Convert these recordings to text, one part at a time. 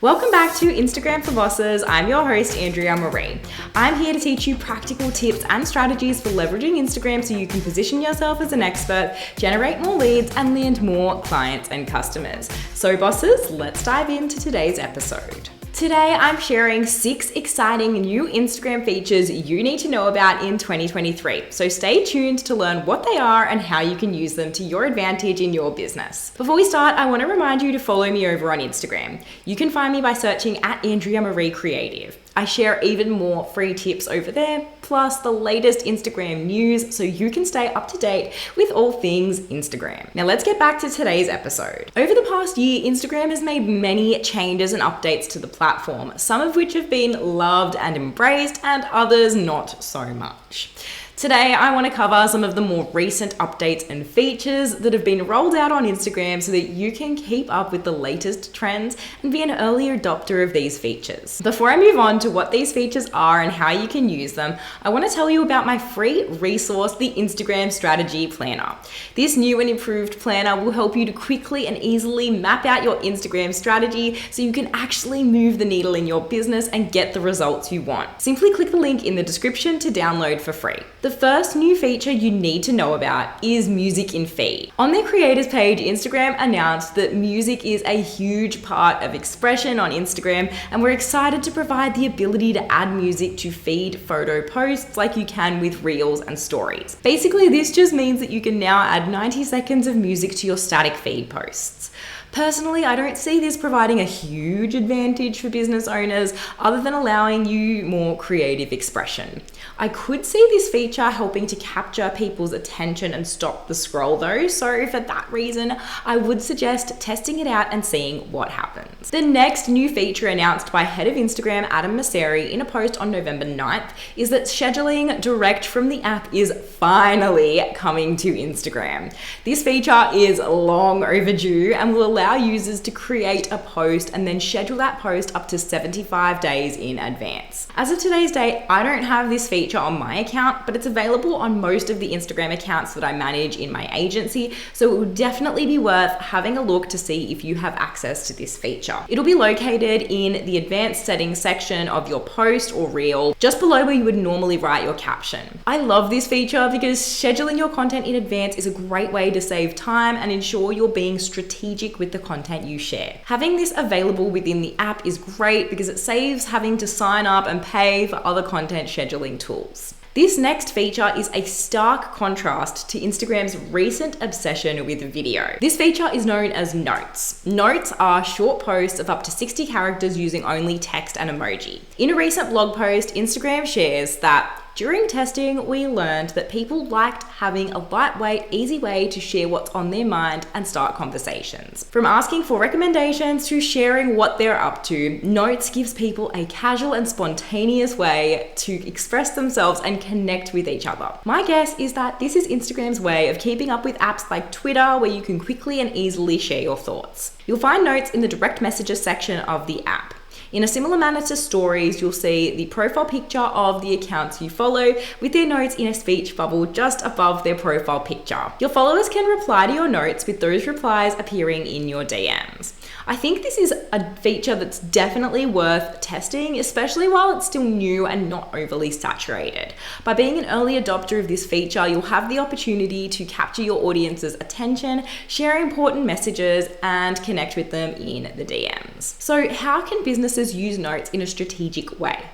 Welcome back to Instagram for Bosses. I'm your host, Andrea Maree. I'm here to teach you practical tips and strategies for leveraging Instagram so you can position yourself as an expert, generate more leads, and land more clients and customers. So bosses, let's dive into today's episode. Today, I'm sharing 6 exciting new Instagram features you need to know about in 2023. So stay tuned to learn what they are and how you can use them to your advantage in your business. Before we start, I want to remind you to follow me over on Instagram. You can find me by searching at Andrea Maree Creative. I share even more free tips over there, plus the latest Instagram news so you can stay up to date with all things Instagram. Now let's get back to today's episode. Over the past year, Instagram has made many changes and updates to the platform, some of which have been loved and embraced and others not so much. Today, I want to cover some of the more recent updates and features that have been rolled out on Instagram so that you can keep up with the latest trends and be an early adopter of these features. Before I move on to what these features are and how you can use them, I want to tell you about my free resource, the Instagram Strategy Planner. This new and improved planner will help you to quickly and easily map out your Instagram strategy so you can actually move the needle in your business and get the results you want. Simply click the link in the description to download for free. The first new feature you need to know about is music in feed. On their creators page, Instagram announced that music is a huge part of expression on Instagram, and we're excited to provide the ability to add music to feed photo posts like you can with Reels and Stories. Basically, this just means that you can now add 90 seconds of music to your static feed posts. Personally, I don't see this providing a huge advantage for business owners other than allowing you more creative expression. I could see this feature helping to capture people's attention and stop the scroll though, so for that reason, I would suggest testing it out and seeing what happens. The next new feature announced by head of Instagram, Maree, in a post on November 9th is that scheduling direct from the app is finally coming to Instagram. This feature is long overdue and will allow users to create a post and then schedule that post up to 75 days in advance. As of today's date, I don't have this feature on my account, but it's available on most of the Instagram accounts that I manage in my agency, so it will definitely be worth having a look to see if you have access to this feature. It'll be located in the advanced settings section of your post or reel, just below where you would normally write your caption. I love this feature because scheduling your content in advance is a great way to save time and ensure you're being strategic with the content you share. Having this available within the app is great because it saves having to sign up and pay for other content scheduling tools. This next feature is a stark contrast to Instagram's recent obsession with video. This feature is known as Notes. Notes are short posts of up to 60 characters using only text and emoji. In a recent blog post, Instagram shares that during testing, we learned that people liked having a lightweight, easy way to share what's on their mind and start conversations. From asking for recommendations to sharing what they're up to, Notes gives people a casual and spontaneous way to express themselves and connect with each other. My guess is that this is Instagram's way of keeping up with apps like Twitter, where you can quickly and easily share your thoughts. You'll find Notes in the direct messages section of the app. In a similar manner to Stories, you'll see the profile picture of the accounts you follow with their notes in a speech bubble just above their profile picture. Your followers can reply to your notes with those replies appearing in your DMs. I think this is a feature that's definitely worth testing, especially while it's still new and not overly saturated. By being an early adopter of this feature, you'll have the opportunity to capture your audience's attention, share important messages, and connect with them in the DMs. So how can businesses use Notes in a strategic way?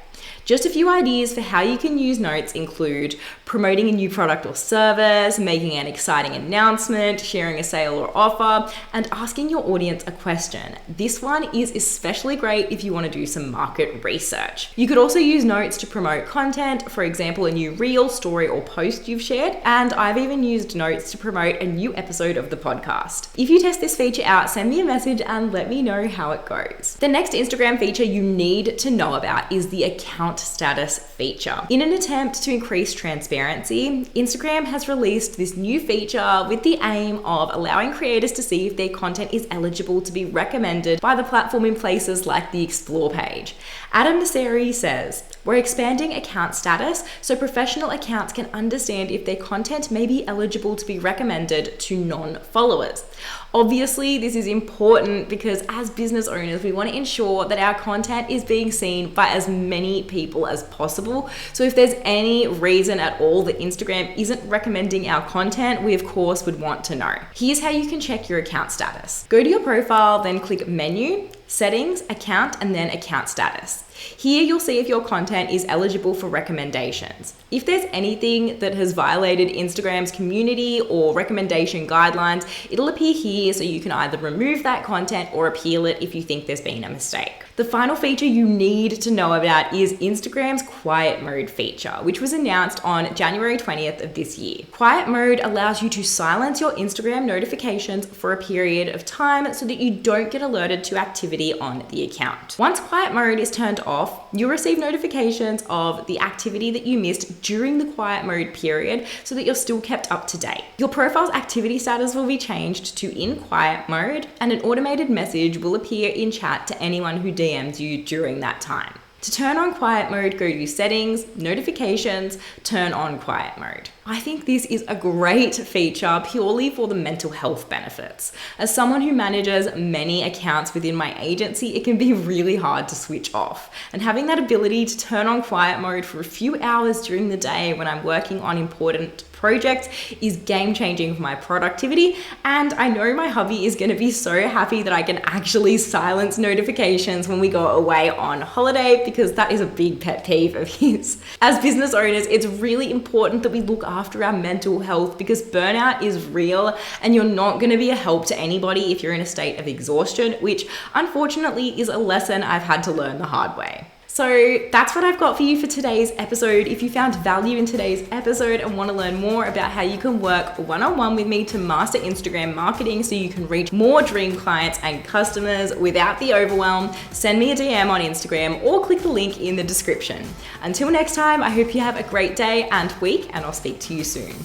Just a few ideas for how you can use Notes include promoting a new product or service, making an exciting announcement, sharing a sale or offer, and asking your audience a question. This one is especially great if you want to do some market research. You could also use Notes to promote content, for example, a new reel, story, or post you've shared, and I've even used Notes to promote a new episode of the podcast. If you test this feature out, send me a message and let me know how it goes. The next Instagram feature you need to know about is the account status feature. In an attempt to increase transparency, Instagram has released this new feature with the aim of allowing creators to see if their content is eligible to be recommended by the platform in places like the Explore page. Maree says, We're expanding account status so professional accounts can understand if their content may be eligible to be recommended to non-followers. Obviously, this is important because as business owners, we want to ensure that our content is being seen by as many people as possible. So if there's any reason at all that Instagram isn't recommending our content, we of course would want to know. Here's how you can check your account status. Go to your profile, then click Menu, Settings, Account, and then Account Status. Here you'll see if your content is eligible for recommendations. If there's anything that has violated Instagram's community or recommendation guidelines, it'll appear here so you can either remove that content or appeal it if you think there's been a mistake. The final feature you need to know about is Instagram's quiet mode feature, which was announced on January 20th of this year. Quiet mode allows you to silence your Instagram notifications for a period of time so that you don't get alerted to activity on the account. Once quiet mode is turned off, you'll receive notifications of the activity that you missed during the quiet mode period so that you're still kept up to date. Your profile's activity status will be changed to in quiet mode, and an automated message will appear in chat to anyone who DMs you during that time. To turn on quiet mode, go to Settings, Notifications, turn on quiet mode. I think this is a great feature purely for the mental health benefits. As someone who manages many accounts within my agency, it can be really hard to switch off. And having that ability to turn on quiet mode for a few hours during the day when I'm working on important projects is game changing for my productivity, and I know my hubby is going to be so happy that I can actually silence notifications when we go away on holiday, because that is a big pet peeve of his. As business owners, it's really important that we look after our mental health because burnout is real and you're not going to be a help to anybody if you're in a state of exhaustion, which unfortunately is a lesson I've had to learn the hard way. So that's what I've got for you for today's episode. If you found value in today's episode and want to learn more about how you can work one-on-one with me to master Instagram marketing so you can reach more dream clients and customers without the overwhelm, send me a DM on Instagram or click the link in the description. Until next time, I hope you have a great day and week, and I'll speak to you soon.